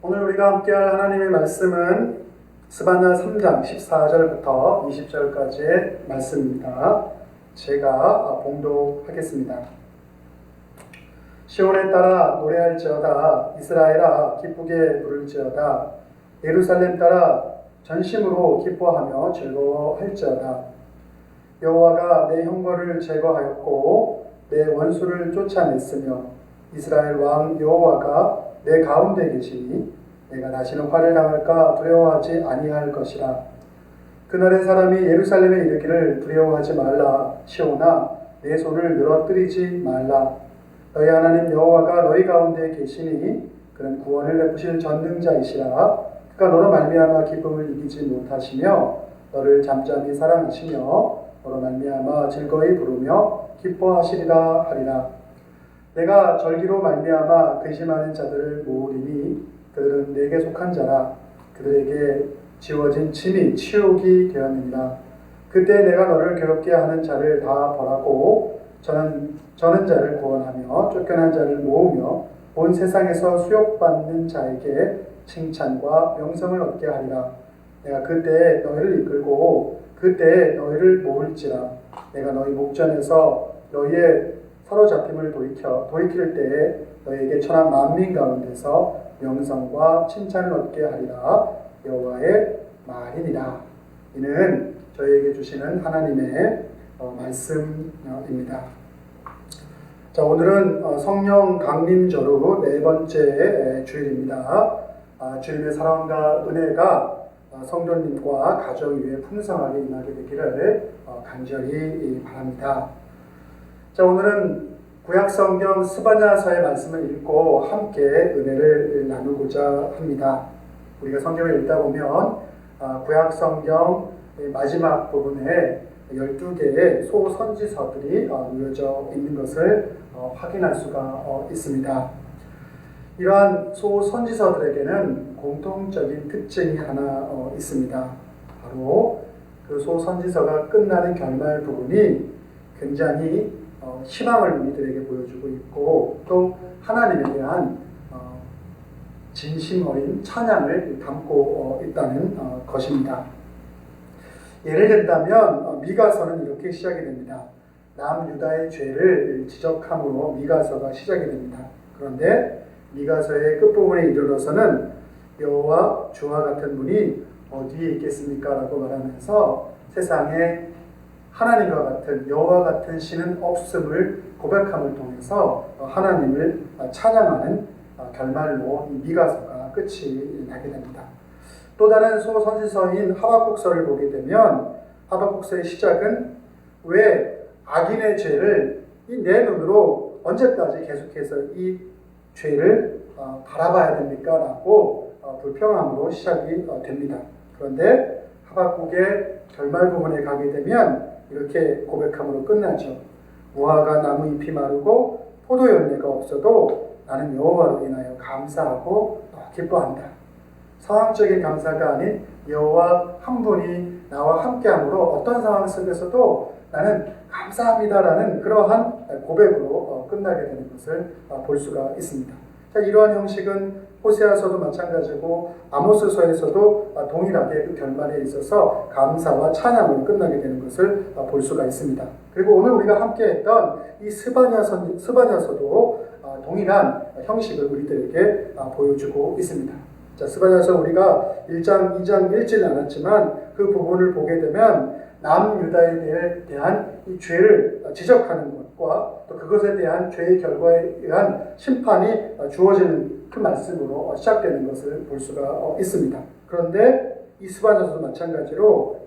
오늘 우리가 함께할 하나님의 말씀은 스바냐 3장 14절부터 20절까지의 말씀입니다. 제가 봉독하겠습니다. 시온에 따라 노래할지어다. 이스라엘아 기쁘게 부를지어다. 예루살렘 따라 전심으로 기뻐하며 즐거워할지어다. 여호와가 내 형벌을 제거하였고 내 원수를 쫓아냈으며 이스라엘 왕 여호와가 내 가운데 계시니 내가 다시는 화를 당할까 두려워하지 아니할 것이라. 그날의 사람이 예루살렘에 이르기를 두려워하지 말라. 시온아 내 손을 늘어뜨리지 말라. 너희 하나님 여호와가 너희 가운데 계시니 그는 구원을 베푸실 전능자이시라. 그가 너로 말미암아 기쁨을 이기지 못하시며 너를 잠잠히 사랑하시며 너로 말미암아 즐거이 부르며 기뻐하시리라 하리라. 내가 절기로 말미암아 근심하는 자들을 모으리니 그들은 내게 속한 자라. 그들에게 지워진 침이 치욕이 되었느니라. 그때 내가 너를 괴롭게 하는 자를 다 벌하고 저는 자를 구원하며 쫓겨난 자를 모으며 온 세상에서 수욕받는 자에게 칭찬과 명성을 얻게 하리라. 내가 그때 너희를 이끌고 그때 너희를 모을지라. 내가 너희 목전에서 너희의 사로잡힘을 돌이킬 때에 너희에게 천한 만민 가운데서 명성과 칭찬을 얻게 하리라. 여호와의 말이니라. 이는 저희에게 주시는 하나님의 말씀입니다. 자, 오늘은 성령 강림절후 네 번째 주일입니다. 주님의 사랑과 은혜가 성도님과 가정 위에 풍성하게 임하게 되기를 간절히 바랍니다. 자, 오늘은 구약성경 스바냐서의 말씀을 읽고 함께 은혜를 나누고자 합니다. 우리가 성경을 읽다 보면 구약성경 마지막 부분에 12개의 소선지서들이 놓여져 있는 것을 확인할 수가 있습니다. 이러한 소선지서들에게는 공통적인 특징이 하나 있습니다. 바로 그 소선지서가 끝나는 결말 부분이 굉장히 희망을 우리들에게 보여주고 있고 또 하나님에 대한 진심 어린 찬양을 담고 있다는 것입니다. 예를 든다면 미가서는 이렇게 시작이 됩니다. 남유다의 죄를 지적함으로 미가서가 시작이 됩니다. 그런데 미가서의 끝부분에 이르러서는 여호와 주와 같은 분이 어디에 있겠습니까? 라고 말하면서 세상에 하나님과 같은 여호와 같은 신은 없음을 고백함을 통해서 하나님을 찬양하는 결말로 이 미가서가 끝이 나게 됩니다. 또 다른 소선지서인 하박국서를 보게 되면 하박국서의 시작은 왜 악인의 죄를 내 눈으로 언제까지 계속해서 이 죄를 바라봐야 됩니까? 라고 불평함으로 시작이 됩니다. 그런데 하박국의 결말 부분에 가게 되면 이렇게 고백함으로 끝나죠. 무화과 나무 잎이 마르고 포도 열매가 없어도 나는 여호와로 인하여 감사하고 기뻐한다. 상황적인 감사가 아닌 여호와 한 분이 나와 함께함으로 어떤 상황 속에서도 나는 감사합니다라는 그러한 고백으로 끝나게 되는 것을 볼 수가 있습니다. 자, 이러한 형식은 호세아서도 마찬가지고 아모스서에서도 동일하게 그 결말에 있어서 감사와 찬양으로 끝나게 되는 것을 볼 수가 있습니다. 그리고 오늘 우리가 함께 했던 이 스바냐서도 동일한 형식을 우리들에게 보여주고 있습니다. 자, 스바냐서 우리가 1장, 2장 읽지는 않았지만 그 부분을 보게 되면 남유다에 대한 이 죄를 지적하는 것과 또 그것에 대한 죄의 결과에 의한 심판이 주어지는 그 말씀으로 시작되는 것을 볼 수가 있습니다. 그런데 이 스바냐서도 마찬가지로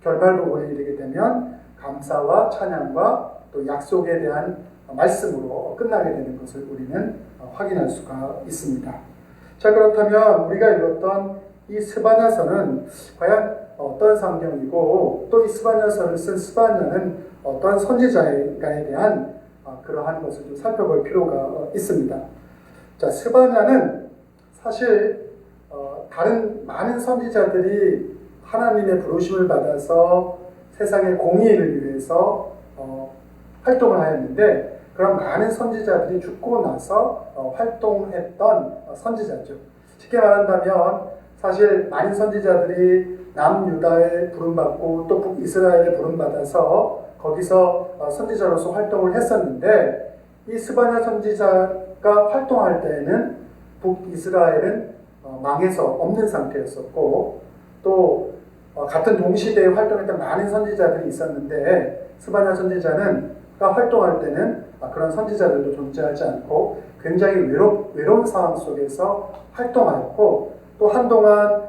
결말 부분에 이르게 되면 감사와 찬양과 또 약속에 대한 말씀으로 끝나게 되는 것을 우리는 확인할 수가 있습니다. 자, 그렇다면 우리가 읽었던 이 스바냐서는 과연 어떤 성경이고 또 이 스바냐서를 쓴 스바냐는 어떤 선지자에 대한 그러한 것을 좀 살펴볼 필요가 있습니다. 자, 스바냐는 사실 다른 많은 선지자들이 하나님의 부르심을 받아서 세상의 공의를 위해서 활동을 하였는데 그런 많은 선지자들이 죽고 나서 활동했던 선지자죠. 쉽게 말한다면 사실 많은 선지자들이 남유다에 부름받고 또 북이스라엘에 부름받아서 거기서 선지자로서 활동을 했었는데, 이 스바냐 선지자가 활동할 때에는 북이스라엘은 망해서 없는 상태였었고, 또 같은 동시대에 활동했던 많은 선지자들이 있었는데 스바냐 선지자가 활동할 때는 그런 선지자들도 존재하지 않고 굉장히 외로운 상황 속에서 활동하였고, 또 한동안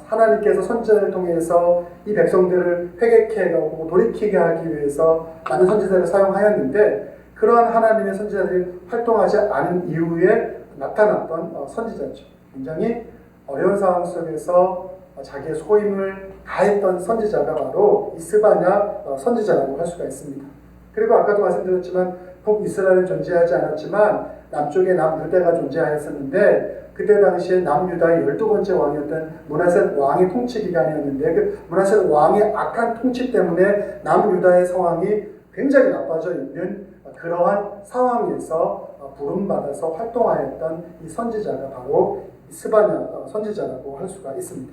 하나님께서 선지자를 통해서 이 백성들을 회개케 하고 돌이키게 하기 위해서 많은 선지자를 사용하였는데, 그러한 하나님의 선지자들이 활동하지 않은 이후에 나타났던 선지자죠. 굉장히 어려운 상황 속에서 자기의 소임을 다했던 선지자가 바로 이 스바냐 선지자라고 할 수가 있습니다. 그리고 아까도 말씀드렸지만 북이스라엘은 존재하지 않았지만 남쪽에 남유다가 존재하였었는데, 그때 당시에 남유다의 12번째 왕이었던 므낫세 왕의 통치 기간이었는데, 그 므낫세 왕의 악한 통치 때문에 남유다의 상황이 굉장히 나빠져 있는 그러한 상황에서 부름받아서 활동하였던 이 선지자가 바로 스바냐 선지자라고 할 수가 있습니다.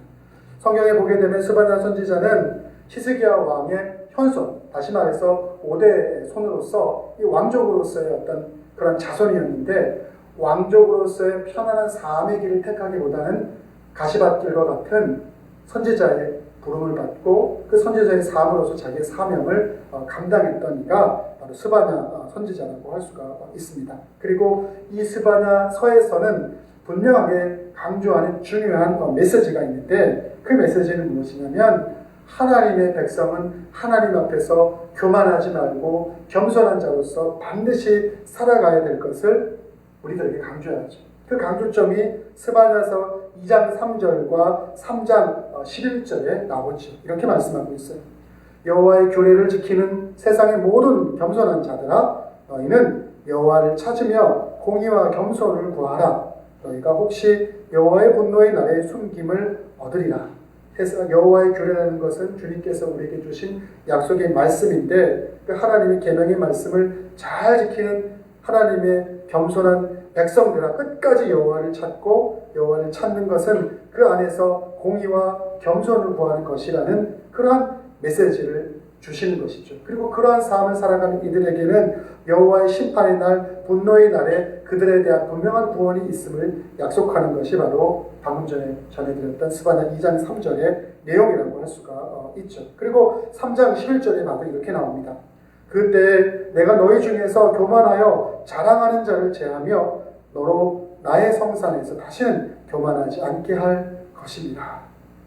성경에 보게 되면 스바냐 선지자는 히스기야 왕의 현손, 다시 말해서 5대 손으로서 이 왕족으로서의 어떤 그런 자손이었는데, 왕족으로서의 편안한 삶의 길을 택하기보다는 가시밭길과 같은 선지자의 부름을 받고 그 선지자의 삶으로서 자기의 사명을 감당했던 이가 바로 스바냐 선지자라고 할 수가 있습니다. 그리고 이 스바냐 서에서는 분명하게 강조하는 중요한 메시지가 있는데, 그 메시지는 무엇이냐면 하나님의 백성은 하나님 앞에서 교만하지 말고 겸손한 자로서 반드시 살아가야 될 것을 우리들에게 강조하죠. 그 강조점이 스바냐서 2장 3절과 3장 11절에 나오죠. 이렇게 말씀하고 있어요. 여호와의 규례를 지키는 세상의 모든 겸손한 자들아, 너희는 여호와를 찾으며 공의와 겸손을 구하라. 너희가 혹시 여호와의 분노의 날에 숨김을 얻으리라. 여호와의 규례라는 것은 주님께서 우리에게 주신 약속의 말씀인데, 그 하나님의 계명의 말씀을 잘 지키는 하나님의 겸손한 백성들아, 끝까지 여호와를 찾고 여호와를 찾는 것은 그 안에서 공의와 겸손을 구하는 것이라는 그러한 메시지를 주시는 것이죠. 그리고 그러한 삶을 살아가는 이들에게는 여호와의 심판의 날, 분노의 날에 그들에 대한 분명한 구원이 있음을 약속하는 것이 바로 방금 전에 전해드렸던 스바냐 2장 3절의 내용이라고 할 수가 있죠. 그리고 3장 11절에 봐도 이렇게 나옵니다. 그때 내가 너희 중에서 교만하여 자랑하는 자를 제하며 너로 나의 성산에서 다시는 교만하지 않게 할 것입니다.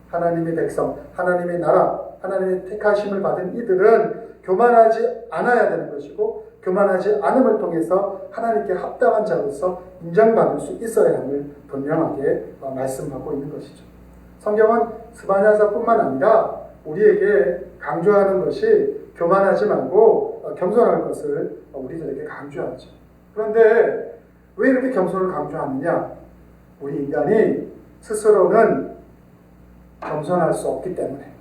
하나님의 백성, 하나님의 나라, 하나님의 택하심을 받은 이들은 교만하지 않아야 되는 것이고, 교만하지 않음을 통해서 하나님께 합당한 자로서 인정받을 수 있어야 함을 분명하게 말씀하고 있는 것이죠. 성경은 스바냐서뿐만 아니라 우리에게 강조하는 것이 교만하지 말고 겸손할 것을 우리들에게 강조하죠. 그런데 왜 이렇게 겸손을 강조하느냐? 우리 인간이 스스로는 겸손할 수 없기 때문에,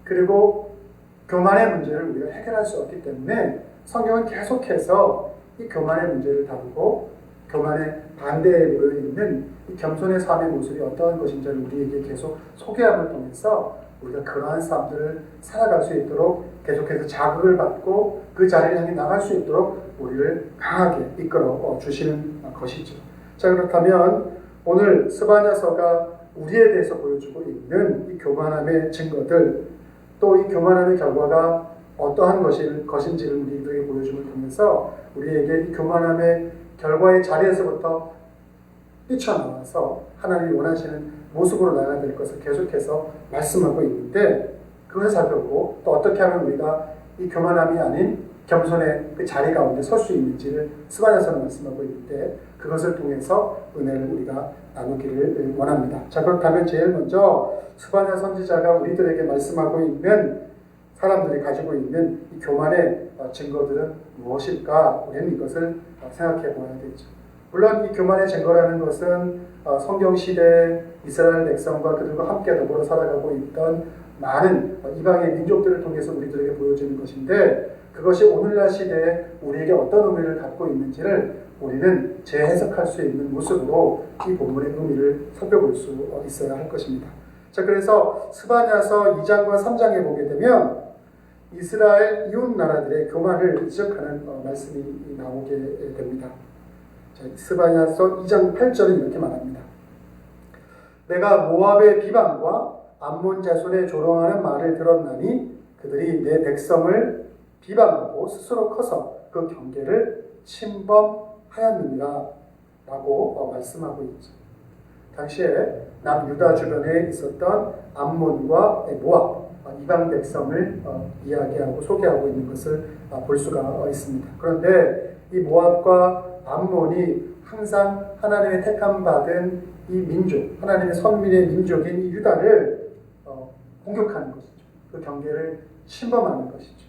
그리고 교만의 문제를 우리가 해결할 수 없기 때문에 성경은 계속해서 이 교만의 문제를 다루고 교만의 반대에 놓여있는 이 겸손의 삶의 모습이 어떠한 것인지를 우리에게 계속 소개함을 통해서 우리가 그러한 삶들을 살아갈 수 있도록 계속해서 자극을 받고 그 자리를 향해 나갈 수 있도록 우리를 강하게 이끌어 주시는 것이죠. 자, 그렇다면 오늘 스바냐서가 우리에 대해서 보여주고 있는 이 교만함의 증거들, 또 이 교만함의 결과가 어떠한 것인지를 우리에게 보여줌을 통해서 우리에게 이 교만함의 결과의 자리에서부터 뛰쳐나와서 하나님이 원하시는 모습으로 나가야 될 것을 계속해서 말씀하고 있는데, 그것을 살펴보고 또 어떻게 하면 우리가 이 교만함이 아닌 겸손의 그 자리 가운데 설 수 있는지를 스바냐서는 말씀하고 있는데, 그것을 통해서 은혜를 우리가 나누기를 원합니다. 자, 그렇다면 제일 먼저 스바냐 선지자가 우리들에게 말씀하고 있는 사람들이 가지고 있는 이 교만의 증거들은 무엇일까? 우리는 이것을 생각해 보아야 되죠. 물론 이 교만의 증거라는 것은 성경 시대 이스라엘 백성과 그들과 함께 더불어 살아가고 있던 많은 이방의 민족들을 통해서 우리들에게 보여주는 것인데, 그것이 오늘날 시대에 우리에게 어떤 의미를 갖고 있는지를 우리는 재해석할 수 있는 모습으로 이 본문의 의미를 살펴볼 수 있어야 할 것입니다. 자, 그래서 스바냐서 2장과 3장에 보게 되면 이스라엘 이웃 나라들의 교만을 지적하는 말씀이 나오게 됩니다. 자, 스바냐서 2장 8절은 이렇게 말합니다. 내가 모압의 비방과 암몬 자손의 조롱하는 말을 들었나니 그들이 내 백성을 비방하고 스스로 커서 그 경계를 침범하였느니라 라고 말씀하고 있죠. 당시에 남유다 주변에 있었던 암몬과 모압 이방 백성을 이야기하고 소개하고 있는 것을 볼 수가 있습니다. 그런데 이 모압과 암몬이 항상 하나님의 택함 받은 이 민족, 하나님의 선민의 민족인 이 유다를 공격하는 것이죠. 그 경계를 침범하는 것이죠.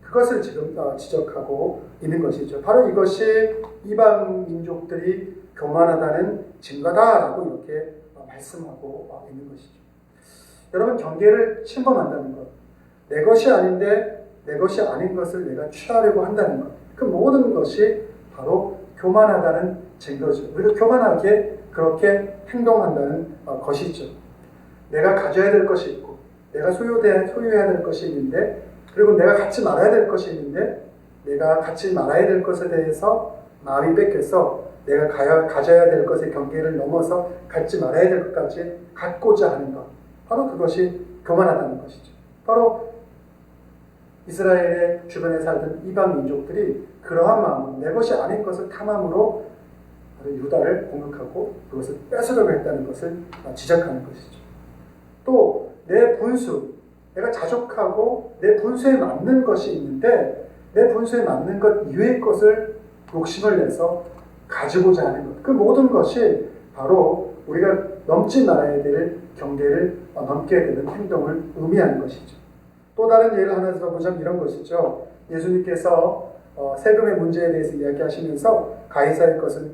그것을 지금 지적하고 있는 것이죠. 바로 이것이 이방 민족들이 교만하다는 증거다라고 이렇게 말씀하고 있는 것이죠. 여러분, 경계를 침범한다는 것, 내 것이 아닌데 내 것이 아닌 것을 내가 취하려고 한다는 것, 그 모든 것이 바로 교만하다는 증거죠. 우리가 교만하게 그렇게 행동한다는 것이죠. 내가 가져야 될 것이 있고 내가 소유해야 될 것이 있는데, 그리고 내가 갖지 말아야 될 것이 있는데 내가 갖지 말아야 될 것에 대해서 마음이 뺏겨서 내가 가져야 될 것의 경계를 넘어서 갖지 말아야 될 것까지 갖고자 하는 것, 바로 그것이 교만하다는 것이죠. 바로 이스라엘의 주변에 살던 이방 민족들이 그러한 마음으로 내 것이 아닌 것을 탐함으로 유다를 공격하고 그것을 뺏으려고 했다는 것을 지적하는 것이죠. 또 내 분수, 내가 자족하고 내 분수에 맞는 것이 있는데 내 분수에 맞는 것 이외의 것을 욕심을 내서 가지고자 하는 것, 그 모든 것이 바로 우리가 넘지 말아야 될 경계를 넘게 되는 행동을 의미하는 것이죠. 또 다른 예를 하나 들어보자면 이런 것이죠. 예수님께서 세금의 문제에 대해서 이야기하시면서 가이사의 것은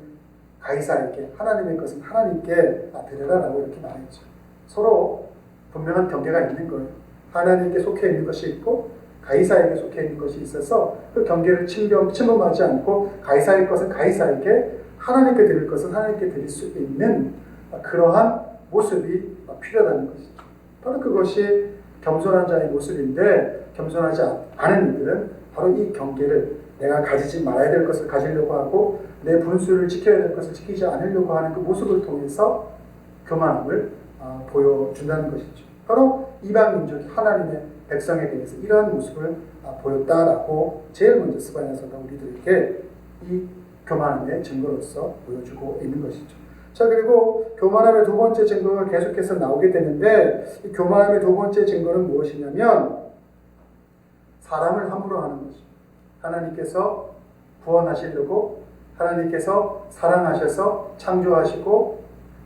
가이사에게, 하나님의 것은 하나님께 드려라라고 이렇게 말했죠. 서로 분명한 경계가 있는 거예요. 하나님께 속해 있는 것이 있고 가이사에게 속해 있는 것이 있어서 그 경계를 침범하지 않고 가이사의 것은 가이사에게, 하나님께 드릴 것은 하나님께 드릴 수 있는 그러한 모습이 필요하다는 것이죠. 바로 그것이 겸손한 자의 모습인데, 겸손하지 않은 이들은 바로 이 경계를, 내가 가지지 말아야 될 것을 가지려고 하고 내 분수를 지켜야 될 것을 지키지 않으려고 하는 그 모습을 통해서 교만함을 보여준다는 것이죠. 바로 이방 민족이 하나님의 백성에 대해서 이러한 모습을 보였다라고 제일 먼저 스바냐서가 우리들에게 이 교만함의 증거로서 보여주고 있는 것이죠. 자, 그리고 교만함의 두 번째 증거가 계속해서 나오게 되는데, 이 교만함의 두 번째 증거는 무엇이냐면 사람을 함부로 하는 것이죠. 하나님께서 구원하시려고, 하나님께서 사랑하셔서 창조하시고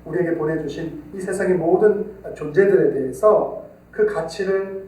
우리에게 보내주신 이 세상의 모든 존재들에 대해서 그 가치를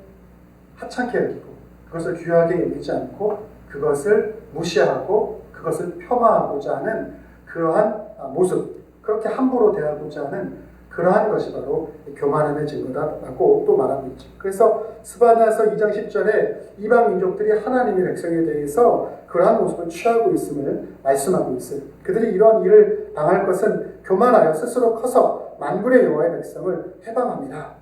하찮게 여기고 그것을 귀하게 여기지 않고 그것을 무시하고 그것을 폄하하고자 하는 그러한 모습, 그렇게 함부로 대하고자 하는 그러한 것이 바로 교만함의 증거다라고 또 말하고 있죠. 그래서 스바냐서 2장 10절에 이방 민족들이 하나님의 백성에 대해서 그러한 모습을 취하고 있음을 말씀하고 있어요. 그들이 이런 일을 당할 것은 교만하여 스스로 커서 만군의 여호와의 백성을 해방합니다.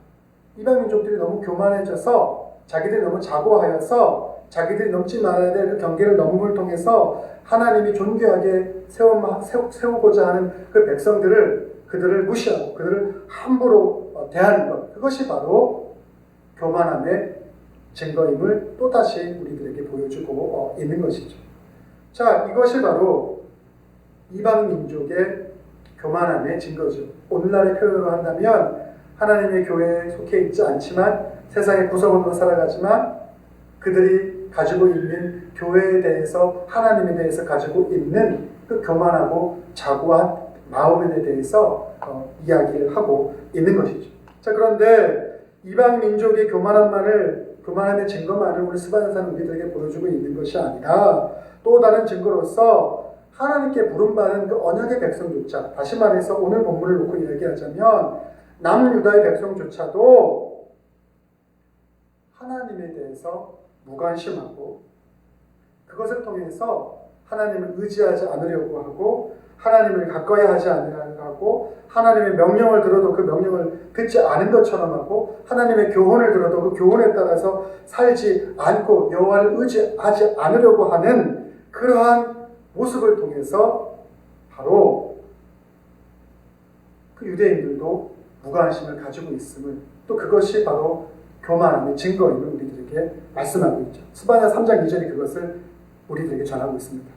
이방 민족들이 너무 교만해져서 자기들이 너무 자고하여서 자기들이 넘지 말아야 될 그 경계를 넘음을 통해서 하나님이 존귀하게 세우고자 하는 그 백성들을, 그들을 무시하고 그들을 함부로 대하는 것, 그것이 바로 교만함의 증거임을 또다시 우리들에게 보여주고 있는 것이죠. 자, 이것이 바로 이방 민족의 교만함의 증거죠. 오늘날의 표현으로 한다면 하나님의 교회에 속해 있지 않지만 세상의 구석으로 살아가지만 그들이 가지고 있는 교회에 대해서, 하나님에 대해서 가지고 있는 그 교만하고 자고한 마음에 대해서 이야기를 하고 있는 것이죠. 자, 그런데 이방 민족의 교만함의 증거만을 우리 스바냐서는 우리들에게 보여주고 있는 것이 아니라 또 다른 증거로서 하나님께 부름받은 그 언약의 백성조차, 다시 말해서 오늘 본문을 놓고 이야기하자면 남유다의 백성조차도 하나님에 대해서 무관심하고 그것을 통해서 하나님을 의지하지 않으려고 하고 하나님을 가까이 하지 않으려고 하고 하나님의 명령을 들어도 그 명령을 듣지 않은 것처럼 하고 하나님의 교훈을 들어도 그 교훈에 따라서 살지 않고 여호와를 의지하지 않으려고 하는 그러한 모습을 통해서 바로 그 유대인들도 무관심을 가지고 있음을 또 그것이 바로 교만함의 증거임을 우리들에게 말씀하고 있죠. 스바냐 3장 2절이 그것을 우리들에게 전하고 있습니다.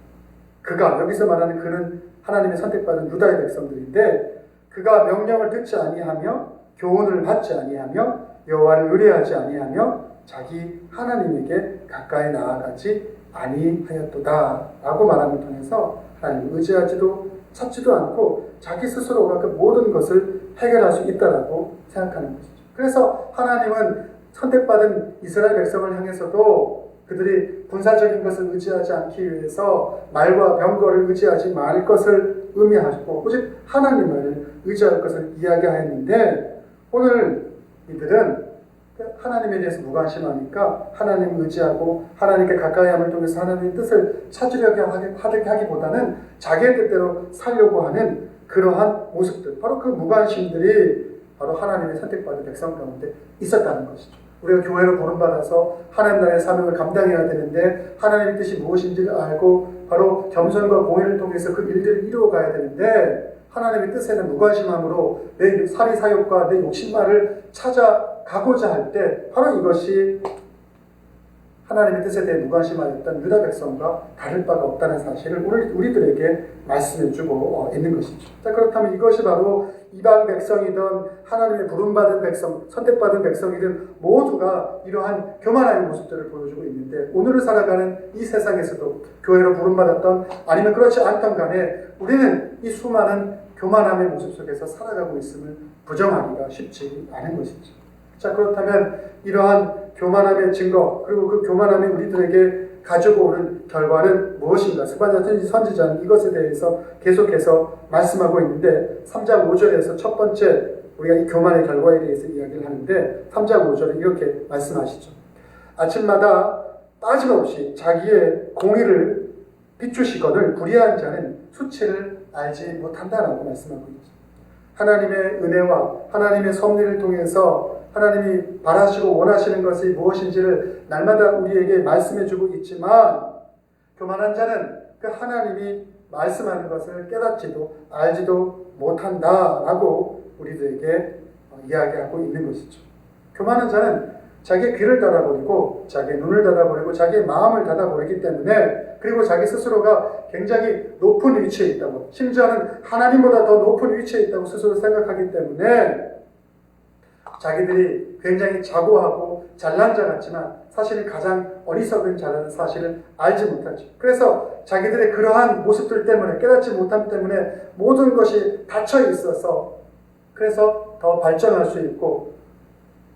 그가 여기서 말하는 그는 하나님의 선택받은 유다의 백성들인데 그가 명령을 듣지 아니하며 교훈을 받지 아니하며 여호와를 의뢰하지 아니하며 자기 하나님에게 가까이 나아가지 아니하였도다 라고 말함을 통해서 하나님을 의지하지도 찾지도 않고 자기 스스로가 그 모든 것을 해결할 수 있다라고 생각하는 것이죠. 그래서 하나님은 선택받은 이스라엘 백성을 향해서도 그들이 군사적인 것을 의지하지 않기 위해서 말과 병거를 의지하지 말 것을 의미하고 오직 하나님을 의지할 것을 이야기하였는데 오늘 이들은 하나님에 대해서 무관심하니까 하나님을 의지하고 하나님께 가까이함을 통해서 하나님의 뜻을 찾으려고 하기보다는 자기의 뜻대로 살려고 하는 그러한 모습들, 바로 그 무관심들이 바로 하나님의 선택받은 백성 가운데 있었다는 것이죠. 우리가 교회로 부름받아서 하나님 나라의 사명을 감당해야 되는데 하나님의 뜻이 무엇인지를 알고 바로 겸손과 공의를 통해서 그 일들을 이루어가야 되는데 하나님의 뜻에는 무관심함으로 내 사리사욕과 내 욕심만을 찾아가고자 할 때 바로 이것이 하나님의 뜻에 대해 무관심하였던 유다 백성과 다를 바가 없다는 사실을 우리들에게 말씀해주고 있는 것이죠. 자, 그렇다면 이것이 바로 이방 백성이든 하나님의 부름받은 백성, 선택받은 백성이든 모두가 이러한 교만한 모습들을 보여주고 있는데 오늘을 살아가는 이 세상에서도 교회로 부름받았던 아니면 그렇지 않던 간에 우리는 이 수많은 교만함의 모습 속에서 살아가고 있음을 부정하기가 쉽지 않은 것이죠. 자, 그렇다면 이러한 교만함의 증거 그리고 그 교만함이 우리들에게 가지고 오는 결과는 무엇인가? 스바냐 선지자는 이것에 대해서 계속해서 말씀하고 있는데 3장 5절에서 첫 번째 우리가 이 교만의 결과에 대해서 이야기를 하는데 3장 5절에 이렇게 말씀하시죠. 아침마다 빠짐없이 자기의 공의를 비추시거늘 불의한 자는 수치를 알지 못한다라고 말씀하고 있죠. 하나님의 은혜와 하나님의 섭리를 통해서 하나님이 바라시고 원하시는 것이 무엇인지를 날마다 우리에게 말씀해주고 있지만 교만한 자는 그 하나님이 말씀하는 것을 깨닫지도 알지도 못한다라고 우리들에게 이야기하고 있는 것이죠. 교만한 자는 자기의 귀를 닫아버리고 자기의 눈을 닫아버리고 자기의 마음을 닫아버리기 때문에 그리고 자기 스스로가 굉장히 높은 위치에 있다고 심지어는 하나님보다 더 높은 위치에 있다고 스스로 생각하기 때문에 자기들이 굉장히 자고하고 잘난 자 같지만 사실은 가장 어리석은 자라는 사실을 알지 못하죠. 그래서 자기들의 그러한 모습들 때문에 깨닫지 못함 때문에 모든 것이 닫혀 있어서 그래서 더 발전할 수 있고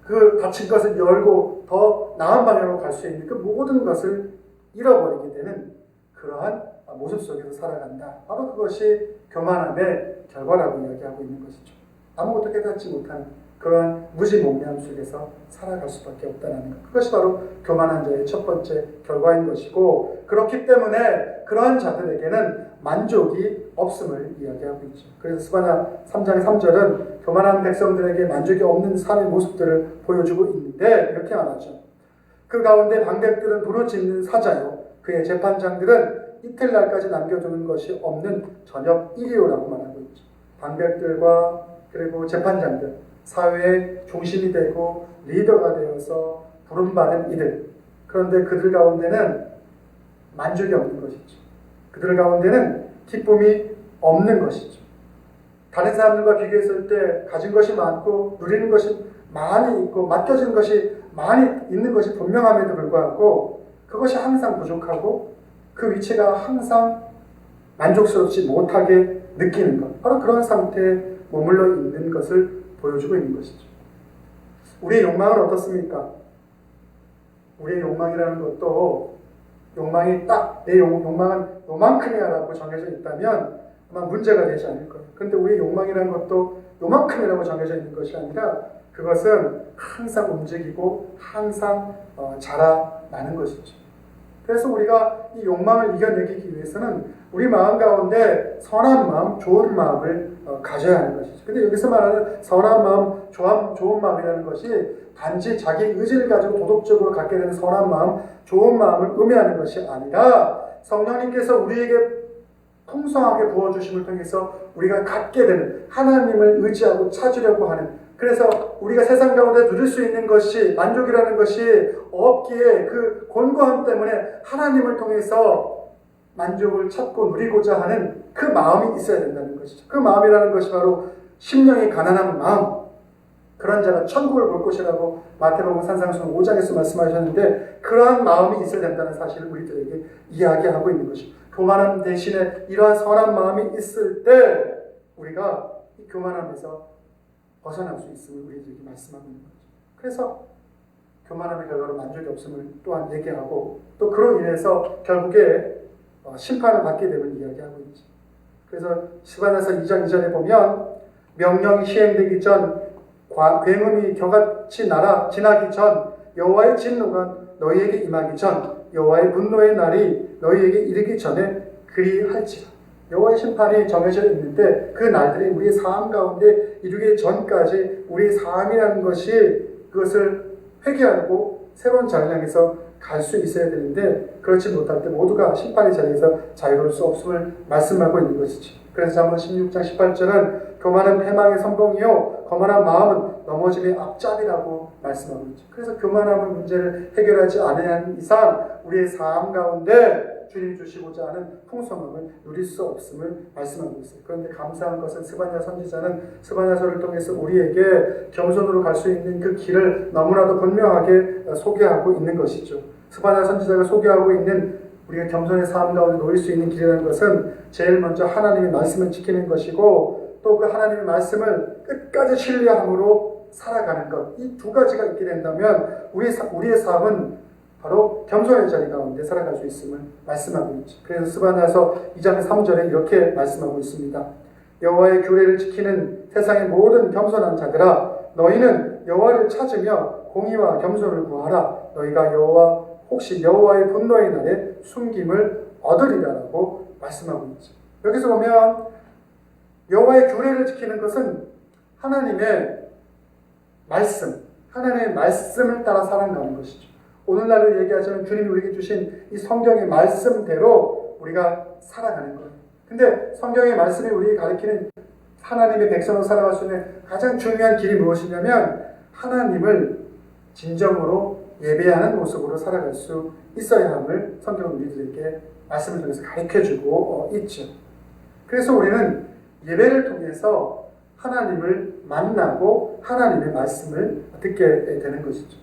그 닫힌 것을 열고 더 나은 방향으로 갈 수 있는 그 모든 것을 잃어버리게 되는 그러한 모습 속에서 살아간다. 바로 그것이 교만함의 결과라고 이야기하고 있는 것이죠. 아무것도 깨닫지 못하는 그러한 무지몽매함 속에서 살아갈 수밖에 없다는 것. 그것이 바로 교만한 자의 첫 번째 결과인 것이고 그렇기 때문에 그러한 자들에게는 만족이 없음을 이야기하고 있죠. 그래서 스바냐 3장의 3절은 교만한 백성들에게 만족이 없는 삶의 모습들을 보여주고 있는데 이렇게 말하죠. 그 가운데 방백들은 부르짖는 사자요 그의 재판장들은 이틀날까지 남겨두는 것이 없는 저녁 일이요라고 말하고 있죠. 방백들과 그리고 재판장들 사회의 중심이 되고 리더가 되어서 부름받은 이들 그런데 그들 가운데는 만족이 없는 것이죠. 그들 가운데는 기쁨이 없는 것이죠. 다른 사람들과 비교했을 때 가진 것이 많고 누리는 것이 많이 있고 맡겨진 것이 많이 있는 것이 분명함에도 불구하고 그것이 항상 부족하고 그 위치가 항상 만족스럽지 못하게 느끼는 것 바로 그런 상태에 머물러 있는 것을 보여주고 있는 것이죠. 우리의 욕망은 어떻습니까? 우리의 욕망이라는 것도 욕망이 딱 내 욕망은 요만큼이야 라고 정해져 있다면 아마 문제가 되지 않을 거예요. 그런데 우리의 욕망이라는 것도 요만큼이라고 정해져 있는 것이 아니라 그것은 항상 움직이고 항상 자라나는 것이죠. 그래서 우리가 이 욕망을 이겨내기 위해서는 우리 마음 가운데 선한 마음, 좋은 마음을 가져야 하는 것이죠. 근데 여기서 말하는 선한 마음, 좋은 마음이라는 것이 단지 자기 의지를 가지고 도덕적으로 갖게 되는 선한 마음, 좋은 마음을 의미하는 것이 아니라 성령님께서 우리에게 풍성하게 부어주심을 통해서 우리가 갖게 되는 하나님을 의지하고 찾으려고 하는, 그래서 우리가 세상 가운데 누릴 수 있는 것이 만족이라는 것이 없기에 그 곤고함 때문에 하나님을 통해서 만족을 찾고 누리고자 하는 그 마음이 있어야 된다는 것이죠. 그 마음이라는 것이 바로 심령이 가난한 마음, 그런 자가 천국을 볼 것이라고 마태복음 산상수훈 5장에서 말씀하셨는데, 그러한 마음이 있어야 된다는 사실을 우리들에게 이야기하고 있는 것이죠. 교만함 대신에 이러한 선한 마음이 있을 때 우리가 이 교만함에서 벗어날 수 있음을 우리들에게 말씀하고 있는 거죠. 그래서 교만함의 결과로 만족이 없음을 또한 얘기하고, 또 그로 인해서 결국에 심판을 받게 됨을 이야기하고 있죠. 그래서 스바냐서 2장 2절에 보면 명령이 시행되기 전, 굉음이 겨같이 지나기 전, 여호와의 진노가 너희에게 임하기 전, 여호와의 분노의 날이 너희에게 이르기 전에 그리할지라. 여호와의 심판이 정해져 있는데 그 날들이 우리의 삶 가운데 이르기 전까지 우리의 삶이라는 것이 그것을 회개하고 새로운 자리를 향해서 갈 수 있어야 되는데, 그렇지 못할 때 모두가 심판의 자리에서 자유로울 수 없음을 말씀하고 있는 것이지. 그래서 잠언 16장 18절은 교만은 패망의 선봉이요 거만한 마음은 넘어짐의 앞잡이라고 말씀하고 있죠. 그래서 교만함의 문제를 해결하지 않는 이상 우리의 삶 가운데 주님이 주시고자 하는 풍성함을 누릴 수 없음을 말씀하고 있어요. 그런데 감사한 것은 스바냐 선지자는 스바냐서를 통해서 우리에게 겸손으로 갈 수 있는 그 길을 너무나도 분명하게 소개하고 있는 것이죠. 스바냐 선지자가 소개하고 있는 우리가 겸손의 삶 가운데 놓일 수 있는 길이라는 것은 제일 먼저 하나님의 말씀을 지키는 것이고, 또 그 하나님의 말씀을 끝까지 신뢰함으로 살아가는 것, 이 두 가지가 있게 된다면 우리의 삶은 바로 겸손의 자리 가운데 살아갈 수 있음을 말씀하고 있죠. 그래서 스바냐서 2장 3절에 이렇게 말씀하고 있습니다. 여호와의 규례를 지키는 세상의 모든 겸손한 자들아, 너희는 여호와를 찾으며 공의와 겸손을 구하라. 너희가 혹시 여호와의 분노의 날에 숨김을 얻으리라라고 말씀하고 있죠. 여기서 보면 여호와의 규례를 지키는 것은 하나님의 하나님의 말씀을 따라 살아가는 것이죠. 오늘날로 얘기하자면 주님이 우리에게 주신 이 성경의 말씀대로 우리가 살아가는 거예요. 근데 성경의 말씀이 우리에게 가르치는 하나님의 백성으로 살아갈 수 있는 가장 중요한 길이 무엇이냐면 하나님을 진정으로 예배하는 모습으로 살아갈 수 있어야 함을 성경은 우리들에게 말씀을 통해서 가르쳐주고 있죠. 그래서 우리는 예배를 통해서 하나님을 만나고 하나님의 말씀을 듣게 되는 것이죠.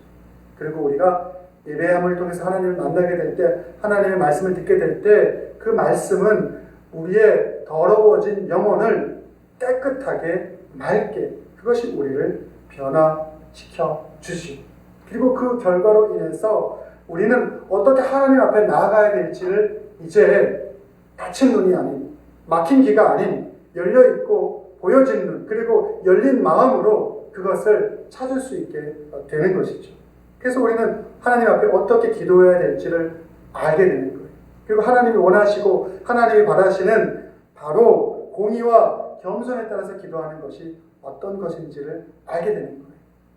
그리고 우리가 예배함을 통해서 하나님을 만나게 될 때, 하나님의 말씀을 듣게 될 때 그 말씀은 우리의 더러워진 영혼을 깨끗하게 맑게, 그것이 우리를 변화시켜 주시고, 그리고 그 결과로 인해서 우리는 어떻게 하나님 앞에 나아가야 될지를 이제 닫힌 눈이 아닌, 막힌 귀가 아닌 열려있고 보여진 눈, 그리고 열린 마음으로 그것을 찾을 수 있게 되는 것이죠. 그래서 우리는 하나님 앞에 어떻게 기도해야 될지를 알게 되는 거예요. 그리고 하나님이 원하시고 하나님이 바라시는 바로 공의와 겸손에 따라서 기도하는 것이 어떤 것인지를 알게 되는 거예요.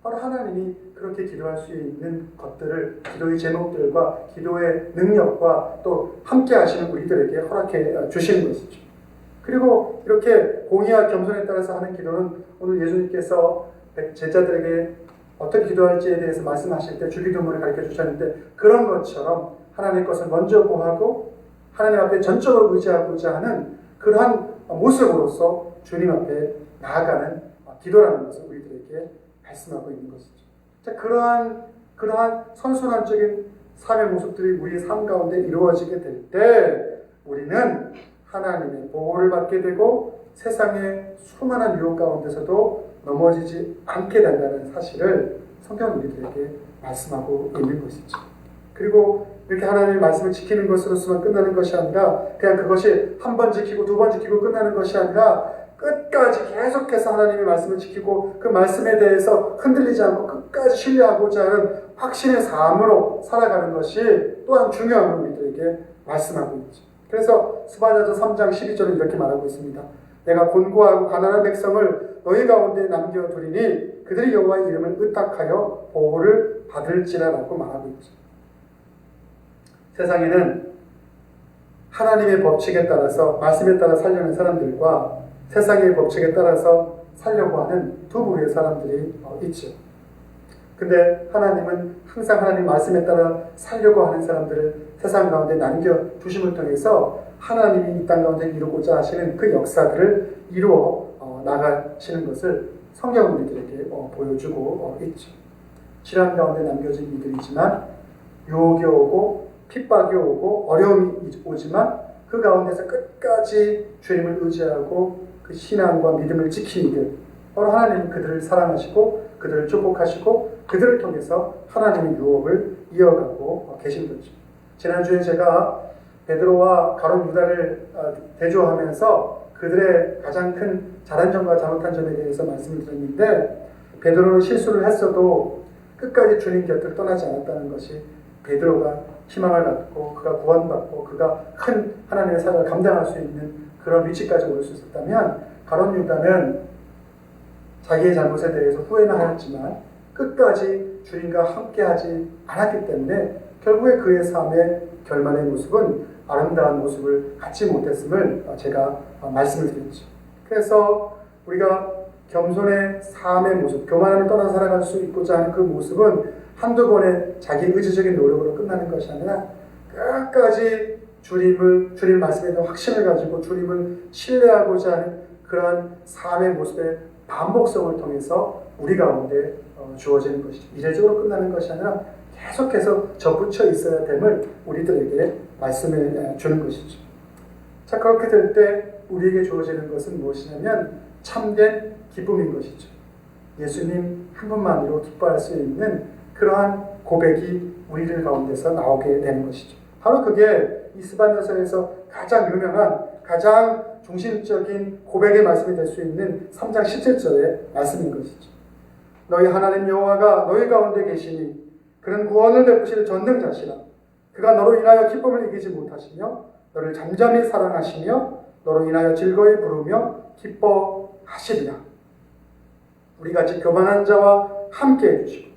바로 하나님이 그렇게 기도할 수 있는 것들을, 기도의 제목들과 기도의 능력과 또 함께 하시는 우리들에게 허락해 주시는 것이죠. 그리고 이렇게 공의와 겸손에 따라서 하는 기도는 오늘 예수님께서 제자들에게 어떻게 기도할지에 대해서 말씀하실 때 주기도문을 가르쳐 주셨는데, 그런 것처럼 하나님의 것을 먼저 구하고 하나님 앞에 전적으로 의지하고자 하는 그러한 모습으로서 주님 앞에 나아가는 기도라는 것을 우리들에게 말씀하고 있는 것이죠. 자, 그러한 선순환적인 삶의 모습들이 우리의 삶 가운데 이루어지게 될 때 우리는 하나님의 보호를 받게 되고 세상의 수많은 유혹 가운데서도 넘어지지 않게 된다는 사실을 성경은 우리들에게 말씀하고 있는 것이죠. 그리고 이렇게 하나님의 말씀을 지키는 것으로서만 끝나는 것이 아니라, 그냥 그것이 한 번 지키고 두 번 지키고 끝나는 것이 아니라 끝까지 계속해서 하나님의 말씀을 지키고 그 말씀에 대해서 흔들리지 않고 끝까지 신뢰하고자 하는 확신의 삶으로 살아가는 것이 또한 중요한 우리들에게 말씀하고 있죠. 그래서 스바냐서 3장 12절은 이렇게 말하고 있습니다. 내가 곤고하고 가난한 백성을 너희 가운데 남겨두리니 그들이 여호와의 이름을 의탁하여 보호를 받을지라라고 말하고 있죠. 세상에는 하나님의 법칙에 따라서 말씀에 따라 살려는 사람들과 세상의 법칙에 따라서 살려고 하는 두 부류의 사람들이 있죠. 근데 하나님은 항상 하나님 말씀에 따라 살려고 하는 사람들을 세상 가운데 남겨두심을 통해서 하나님이 이 땅 가운데 이루고자 하시는 그 역사들을 이루어 나가시는 것을 성경은 우리들에게 보여주고 있죠. 질환 가운데 남겨진 이들이지만 유혹이 오고 핍박이 오고 어려움이 오지만 그 가운데서 끝까지 주님을 의지하고 그 신앙과 믿음을 지키는 이들, 바로 하나님은 그들을 사랑하시고 그들을 축복하시고 그들을 통해서 하나님의 유업을 이어가고 계신 거죠. 지난주에 제가 베드로와 가룟 유다를 대조하면서 그들의 가장 큰 잘한 점과 잘못한 점에 대해서 말씀을 드렸는데, 베드로는 실수를 했어도 끝까지 주님 곁을 떠나지 않았다는 것이 베드로가 희망을 갖고 그가 구원받고 그가 큰 하나님의 사랑을 감당할 수 있는 그런 위치까지 오를 수 있었다면, 가룟 유다는 자기의 잘못에 대해서 후회는 하였지만 끝까지 주님과 함께하지 않았기 때문에 결국에 그의 삶의 결말의 모습은 아름다운 모습을 갖지 못했음을 제가 말씀을 드렸죠. 그래서 우리가 겸손의 삶의 모습, 교만함을 떠나 살아갈 수 있고자 하는 그 모습은 한두 번의 자기 의지적인 노력으로 끝나는 것이 아니라 끝까지 주님 말씀에 대한 확신을 가지고 주님을 신뢰하고자 하는 그러한 삶의 모습의 반복성을 통해서 우리 가운데 주어지는 것이죠. 이례적으로 끝나는 것이 아니라 계속해서 접붙여 있어야 됨을 우리들에게 말씀해 주는 것이죠. 자, 그렇게 될 때 우리에게 주어지는 것은 무엇이냐면 참된 기쁨인 것이죠. 예수님 한 분만으로 기뻐할 수 있는 그러한 고백이 우리들 가운데서 나오게 되는 것이죠. 바로 그게 이 스바냐서에서 가장 유명한, 가장 중심적인 고백의 말씀이 될 수 있는 3장 17절의 말씀인 것이죠. 너희 하나님 여호와가 너희 가운데 계시니 그는 구원을 베푸실 전능자시라. 그가 너로 인하여 기쁨을 이기지 못하시며 너를 잠잠히 사랑하시며 너로 인하여 즐거이 부르며 기뻐하시리라. 우리같이 교만한 자와 함께 해주시고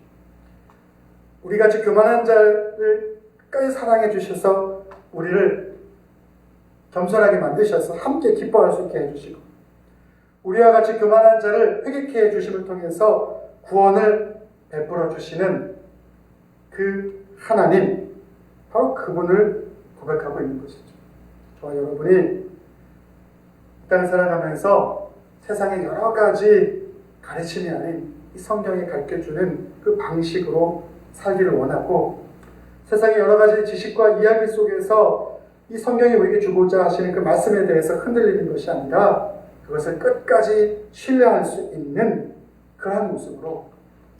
우리같이 교만한 자를 끝까지 사랑해 주셔서 우리를 겸손하게 만드셔서 함께 기뻐할 수 있게 해주시고 우리와 같이 교만한 자를 회개케 해주심을 통해서 구원을 베풀어 주시는 그 하나님, 바로 그분을 고백하고 있는 것이죠. 저와 여러분이 이 땅을 살아가면서 세상의 여러 가지 가르침이 아닌 이 성경이 가르쳐주는 그 방식으로 살기를 원하고, 세상의 여러 가지 지식과 이야기 속에서 이 성경이 우리에게 주고자 하시는 그 말씀에 대해서 흔들리는 것이 아니라 그것을 끝까지 신뢰할 수 있는 그러한 모습으로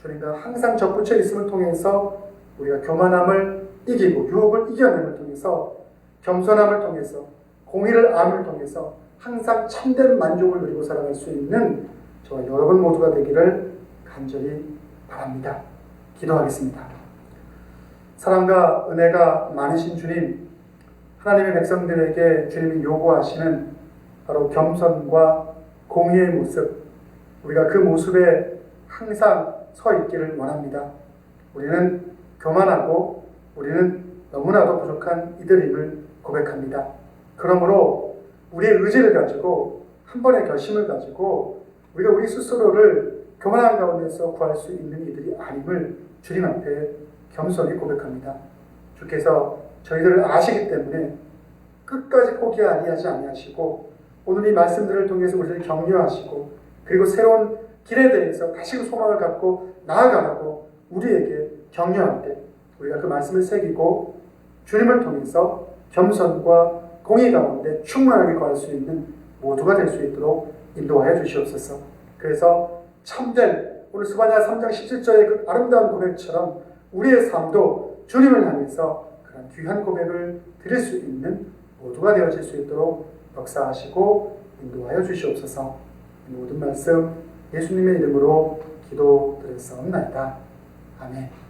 주님과 항상 접붙여 있음을 통해서 우리가 교만함을 이기고 유혹을 이겨내는 통해서 겸손함을 통해서 공의를 암을 통해서 항상 참된 만족을 누리고 살아갈 수 있는 저와 여러분 모두가 되기를 간절히 바랍니다. 기도하겠습니다. 사랑과 은혜가 많으신 주님, 하나님의 백성들에게 주님이 요구하시는 바로 겸손과 공의의 모습, 우리가 그 모습에 항상 서 있기를 원합니다. 우리는 교만하고 우리는 너무나도 부족한 이들임을 고백합니다. 그러므로 우리의 의지를 가지고 한 번의 결심을 가지고 우리가 우리 스스로를 교만한 가운데서 구할 수 있는 이들이 아님을 주님 앞에 겸손히 고백합니다. 주께서 저희들을 아시기 때문에 끝까지 포기하지 아니하시고 오늘 이 말씀들을 통해서 우리를 격려하시고 그리고 새로운 길에 대해서 다시 소망을 갖고 나아가라고 우리에게 격려할 때 우리가 그 말씀을 새기고 주님을 통해서 겸손과 공의 가운데 충만하게 구할 수 있는 모두가 될 수 있도록 인도하여 주시옵소서. 그래서 참된 오늘 스바냐 3장 17절의 그 아름다운 고백처럼 우리의 삶도 주님을 향해서 그런 귀한 고백을 드릴 수 있는 모두가 되어질 수 있도록 역사하시고 인도하여 주시옵소서. 모든 말씀 예수님의 이름으로 기도드렸사옵나이다. 아멘.